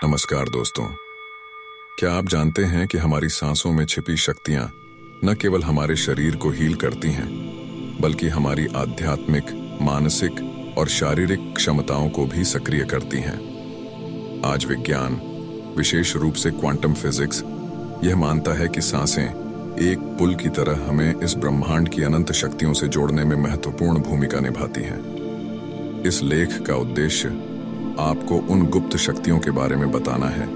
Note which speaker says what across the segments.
Speaker 1: नमस्कार दोस्तों। क्या आप जानते हैं कि हमारी सांसों में छिपी शक्तियां न केवल हमारे शरीर को हील करती हैं, बल्कि हमारी आध्यात्मिक, मानसिक और शारीरिक क्षमताओं को भी सक्रिय करती हैं। आज विज्ञान, विशेष रूप से क्वांटम फिजिक्स, यह मानता है कि सांसें एक पुल की तरह हमें इस ब्रह्मांड की अनंत शक्तियों से जोड़ने में महत्वपूर्ण भूमिका निभाती हैं। इस लेख का उद्देश्य आपको उन गुप्त शक्तियों के बारे में बताना है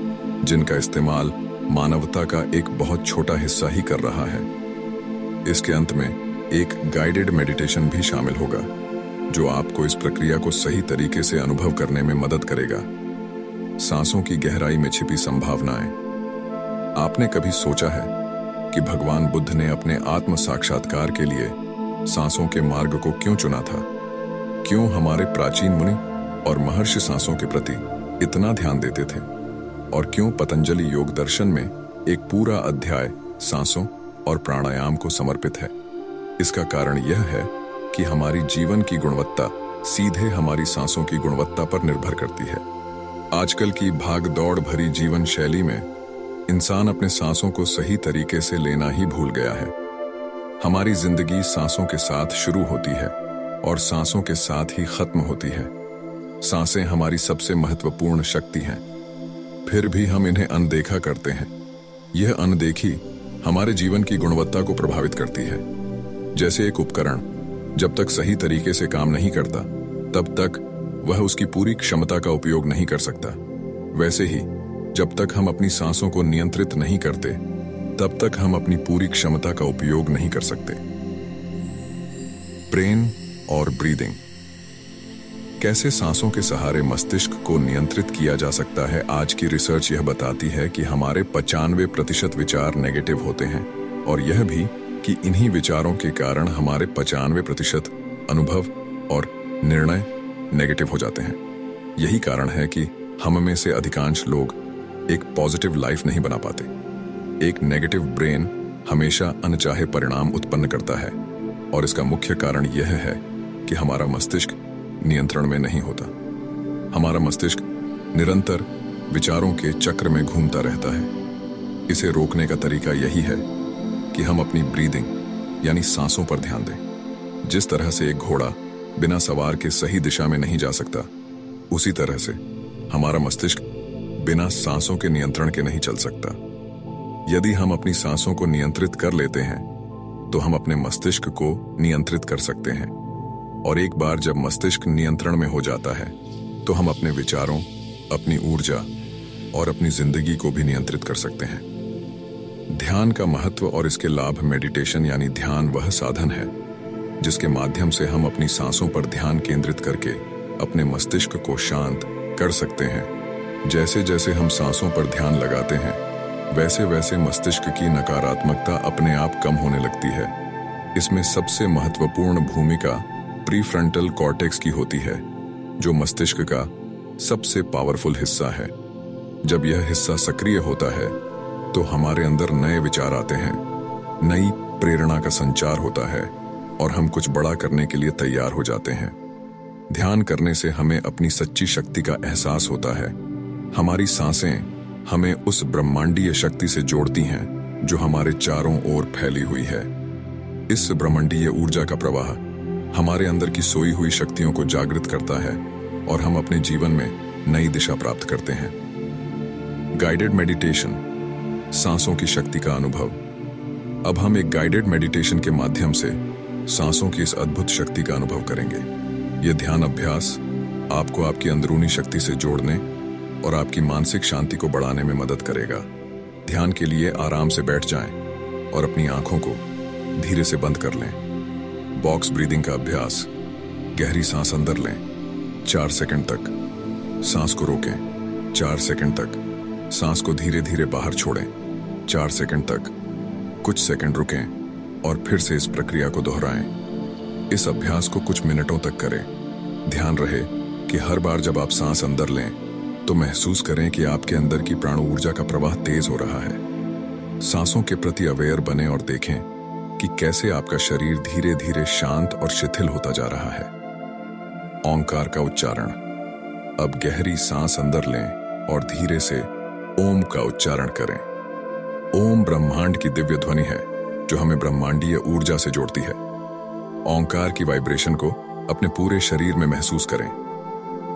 Speaker 1: जिनका इस्तेमाल मानवता का एक बहुत छोटा हिस्सा ही कर रहा है। इसके अंत में एक गाइडेड मेडिटेशन भी शामिल होगा जो आपको इस प्रक्रिया को सही तरीके से अनुभव करने में मदद करेगा। सांसों की गहराई में छिपी संभावनाएं। आपने कभी सोचा है कि भगवान बुद्ध ने अपने आत्म साक्षात्कार के लिए सांसों के मार्ग को क्यों चुना था? क्यों हमारे प्राचीन मुनि और महर्षि सांसों के प्रति इतना ध्यान देते थे? और क्यों पतंजलि योग दर्शन में एक पूरा अध्याय सांसों और प्राणायाम को समर्पित है? इसका कारण यह है कि हमारी जीवन की गुणवत्ता सीधे हमारी सांसों की गुणवत्ता पर निर्भर करती है। आजकल की भाग दौड़ भरी जीवन शैली में इंसान अपने सांसों को सही तरीके से लेना ही भूल गया है। हमारी जिंदगी सांसों के साथ शुरू होती है और सांसों के साथ ही खत्म होती है। सांसें हमारी सबसे महत्वपूर्ण शक्ति हैं, फिर भी हम इन्हें अनदेखा करते हैं। यह अनदेखी हमारे जीवन की गुणवत्ता को प्रभावित करती है। जैसे एक उपकरण जब तक सही तरीके से काम नहीं करता, तब तक वह उसकी पूरी क्षमता का उपयोग नहीं कर सकता। वैसे ही जब तक हम अपनी सांसों को नियंत्रित नहीं करते, तब तक हम अपनी पूरी क्षमता का उपयोग नहीं कर सकते। ब्रेन और ब्रीदिंग। कैसे सांसों के सहारे मस्तिष्क को नियंत्रित किया जा सकता है? आज की रिसर्च यह बताती है कि हमारे 95% विचार नेगेटिव होते हैं, और यह भी कि इन्हीं विचारों के कारण हमारे 95% अनुभव और निर्णय नेगेटिव हो जाते हैं। यही कारण है कि हम में से अधिकांश लोग एक पॉजिटिव लाइफ नहीं बना पाते। एक नेगेटिव ब्रेन हमेशा अनचाहे परिणाम उत्पन्न करता है, और इसका मुख्य कारण यह है कि हमारा मस्तिष्क नियंत्रण में नहीं होता। हमारा मस्तिष्क निरंतर विचारों के चक्र में घूमता रहता है। इसे रोकने का तरीका यही है कि हम अपनी ब्रीदिंग यानी सांसों पर ध्यान दें। जिस तरह से एक घोड़ा बिना सवार के सही दिशा में नहीं जा सकता, उसी तरह से हमारा मस्तिष्क बिना सांसों के नियंत्रण के नहीं चल सकता। यदि हम अपनी सांसों को नियंत्रित कर लेते हैं, तो हम अपने मस्तिष्क को नियंत्रित कर सकते हैं। और एक बार जब मस्तिष्क नियंत्रण में हो जाता है, तो हम अपने विचारों, अपनी ऊर्जा और अपनी जिंदगी को भी नियंत्रित कर सकते हैं। ध्यान का महत्व और इसके लाभ। मेडिटेशन यानी ध्यान वह साधन है जिसके माध्यम से हम अपनी सांसों पर ध्यान केंद्रित करके अपने मस्तिष्क को शांत कर सकते हैं। जैसे जैसे हम सांसों पर ध्यान लगाते हैं, वैसे वैसे मस्तिष्क की नकारात्मकता अपने आप कम होने लगती है। इसमें सबसे महत्वपूर्ण भूमिका प्रीफ्रंटल कॉर्टेक्स की होती है, जो मस्तिष्क का सबसे पावरफुल हिस्सा है। जब यह हिस्सा सक्रिय होता है, तो हमारे अंदर नए विचार आते हैं, नई प्रेरणा का संचार होता है, और हम कुछ बड़ा करने के लिए तैयार हो जाते हैं। ध्यान करने से हमें अपनी सच्ची शक्ति का एहसास होता है। हमारी सांसें हमें उस ब्रह्मांडीय शक्ति से जोड़ती हैं जो हमारे चारों ओर फैली हुई है। इस ब्रह्मांडीय ऊर्जा का प्रवाह हमारे अंदर की सोई हुई शक्तियों को जागृत करता है, और हम अपने जीवन में नई दिशा प्राप्त करते हैं। गाइडेड मेडिटेशन, सांसों की शक्ति का अनुभव। अब हम एक गाइडेड मेडिटेशन के माध्यम से सांसों की इस अद्भुत शक्ति का अनुभव करेंगे। यह ध्यान अभ्यास आपको आपकी अंदरूनी शक्ति से जोड़ने और आपकी मानसिक शांति को बढ़ाने में मदद करेगा। ध्यान के लिए आराम से बैठ जाएं और अपनी आंखों को धीरे से बंद कर लें। बॉक्स ब्रीदिंग का अभ्यास। गहरी सांस अंदर लें 4 सेकंड तक, सांस को रोकें 4 सेकंड तक, सांस को धीरे धीरे बाहर छोड़ें 4 सेकंड तक, कुछ सेकंड रुकें और फिर से इस प्रक्रिया को दोहराएं। इस अभ्यास को कुछ मिनटों तक करें। ध्यान रहे कि हर बार जब आप सांस अंदर लें, तो महसूस करें कि आपके अंदर की प्राण ऊर्जा का प्रवाह तेज हो रहा है। सांसों के प्रति अवेयर बने और देखें कि कैसे आपका शरीर धीरे धीरे शांत और शिथिल होता जा रहा है। ओंकार का उच्चारण। अब गहरी सांस अंदर लें और धीरे से ओम का उच्चारण करें। ओम ब्रह्मांड की दिव्य ध्वनि है जो हमें ब्रह्मांडीय ऊर्जा से जोड़ती है। ओंकार की वाइब्रेशन को अपने पूरे शरीर में महसूस करें।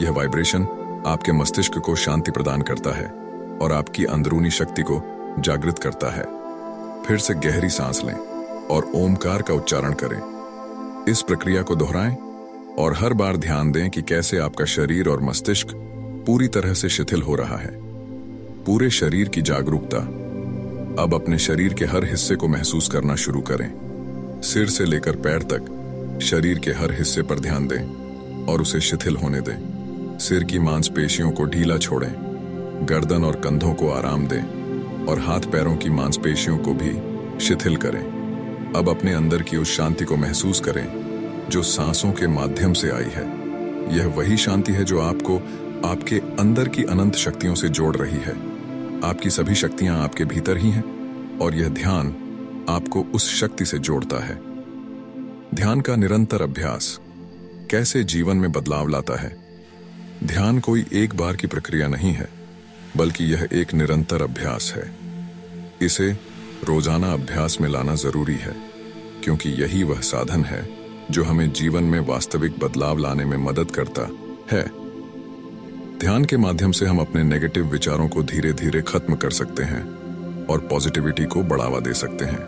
Speaker 1: यह वाइब्रेशन आपके मस्तिष्क को शांति प्रदान करता है और आपकी अंदरूनी शक्ति को जागृत करता है। फिर से गहरी सांस लें और ओमकार का उच्चारण करें। इस प्रक्रिया को दोहराएं और हर बार ध्यान दें कि कैसे आपका शरीर और मस्तिष्क पूरी तरह से शिथिल हो रहा है। पूरे शरीर की जागरूकता। अब अपने शरीर के हर हिस्से को महसूस करना शुरू करें। सिर से लेकर पैर तक शरीर के हर हिस्से पर ध्यान दें और उसे शिथिल होने दें। सिर की मांसपेशियों को ढीला छोड़ें, गर्दन और कंधों को आराम दें और हाथ पैरों की मांसपेशियों को भी शिथिल करें। अब अपने अंदर की उस शांति को महसूस करें जो सांसों के माध्यम से आई है। यह वही शांति है जो आपको आपके अंदर की अनंत शक्तियों से जोड़ रही है। आपकी सभी शक्तियां आपके भीतर ही हैं और यह ध्यान आपको उस शक्ति से जोड़ता है। ध्यान का निरंतर अभ्यास कैसे जीवन में बदलाव लाता है। ध्यान कोई एक बार की प्रक्रिया नहीं है, बल्कि यह एक निरंतर अभ्यास है। इसे रोजाना अभ्यास में लाना जरूरी है, क्योंकि यही वह साधन है जो हमें जीवन में वास्तविक बदलाव लाने में मदद करता है। ध्यान के माध्यम से हम अपने नेगेटिव विचारों को धीरे धीरे खत्म कर सकते हैं और पॉजिटिविटी को बढ़ावा दे सकते हैं।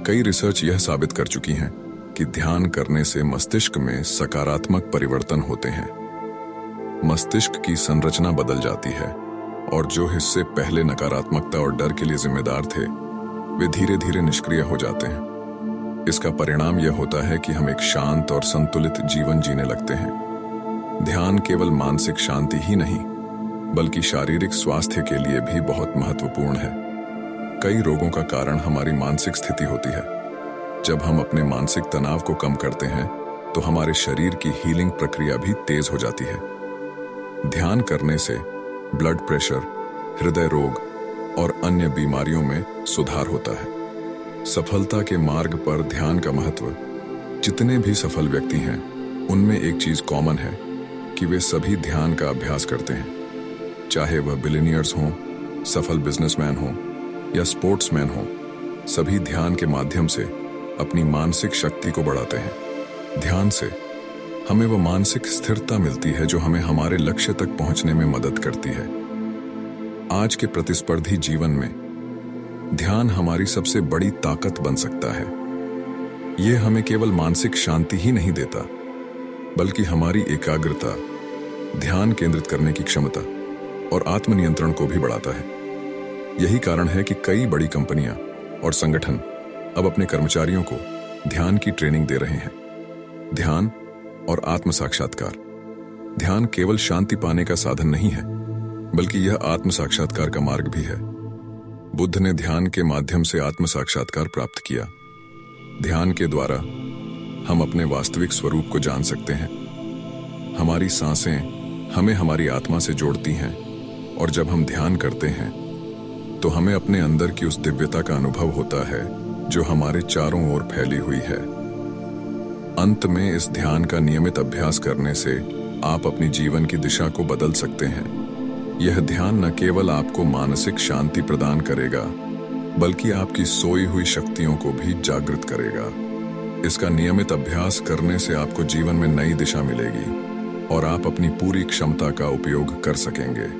Speaker 1: कई रिसर्च यह साबित कर चुकी हैं कि ध्यान करने से मस्तिष्क में सकारात्मक परिवर्तन होते हैं। मस्तिष्क की संरचना बदल जाती है और जो हिस्से पहले नकारात्मकता और डर के लिए जिम्मेदार थे, वे धीरे धीरे निष्क्रिय हो जाते हैं। इसका परिणाम यह होता है कि हम एक शांत और संतुलित जीवन जीने लगते हैं। ध्यान केवल मानसिक शांति ही नहीं, बल्कि शारीरिक स्वास्थ्य के लिए भी बहुत महत्वपूर्ण है। कई रोगों का कारण हमारी मानसिक स्थिति होती है। जब हम अपने मानसिक तनाव को कम करते हैं, तो हमारे शरीर की हीलिंग प्रक्रिया भी तेज हो जाती है। ध्यान करने से ब्लड प्रेशर, हृदय रोग और अन्य बीमारियों में सुधार होता है। सफलता के मार्ग पर ध्यान का महत्व। जितने भी सफल व्यक्ति हैं, उनमें एक चीज कॉमन है कि वे सभी ध्यान का अभ्यास करते हैं। चाहे वह बिलियनियर्स हों, सफल बिजनेसमैन हों या स्पोर्ट्समैन हों, सभी ध्यान के माध्यम से अपनी मानसिक शक्ति को बढ़ाते हैं। ध्यान से हमें वह मानसिक स्थिरता मिलती है जो हमें हमारे लक्ष्य तक पहुंचने में मदद करती है। आज के प्रतिस्पर्धी जीवन में ध्यान हमारी सबसे बड़ी ताकत बन सकता है। यह हमें केवल मानसिक शांति ही नहीं देता, बल्कि हमारी एकाग्रता, ध्यान केंद्रित करने की क्षमता और आत्मनियंत्रण को भी बढ़ाता है। यही कारण है कि कई बड़ी कंपनियां और संगठन अब अपने कर्मचारियों को ध्यान की ट्रेनिंग दे रहे हैं। ध्यान और आत्म साक्षात्कार। ध्यान केवल शांति पाने का साधन नहीं है, बल्कि यह आत्म साक्षात्कार का मार्ग भी है। बुद्ध ने ध्यान के माध्यम से आत्म साक्षात्कार प्राप्त किया। ध्यान के द्वारा हम अपने वास्तविक स्वरूप को जान सकते हैं। हमारी सांसें हमें हमारी आत्मा से जोड़ती हैं और जब हम ध्यान करते हैं तो हमें अपने अंदर की उस दिव्यता का अनुभव होता है जो हमारे चारों ओर फैली हुई है। अंत में इस ध्यान का नियमित अभ्यास करने से आप अपनी जीवन की दिशा को बदल सकते हैं। यह ध्यान न केवल आपको मानसिक शांति प्रदान करेगा, बल्कि आपकी सोई हुई शक्तियों को भी जागृत करेगा। इसका नियमित अभ्यास करने से आपको जीवन में नई दिशा मिलेगी और आप अपनी पूरी क्षमता का उपयोग कर सकेंगे।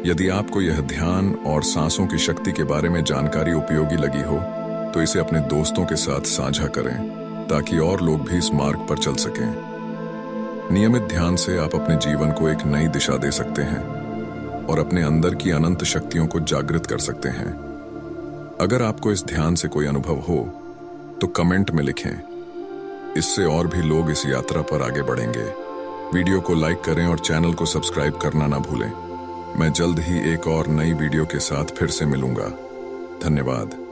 Speaker 1: यदि आपको यह ध्यान और सांसों की शक्ति के बारे में जानकारी उपयोगी लगी हो, तो इसे अपने दोस्तों के साथ साझा करें ताकि और लोग भी इस मार्ग पर चल सकें। नियमित ध्यान से आप अपने जीवन को एक नई दिशा दे सकते हैं और अपने अंदर की अनंत शक्तियों को जागृत कर सकते हैं। अगर आपको इस ध्यान से कोई अनुभव हो तो कमेंट में लिखें। इससे और भी लोग इस यात्रा पर आगे बढ़ेंगे। वीडियो को लाइक करें और चैनल को सब्सक्राइब करना ना भूलें। मैं जल्द ही एक और नई वीडियो के साथ फिर से मिलूंगा। धन्यवाद।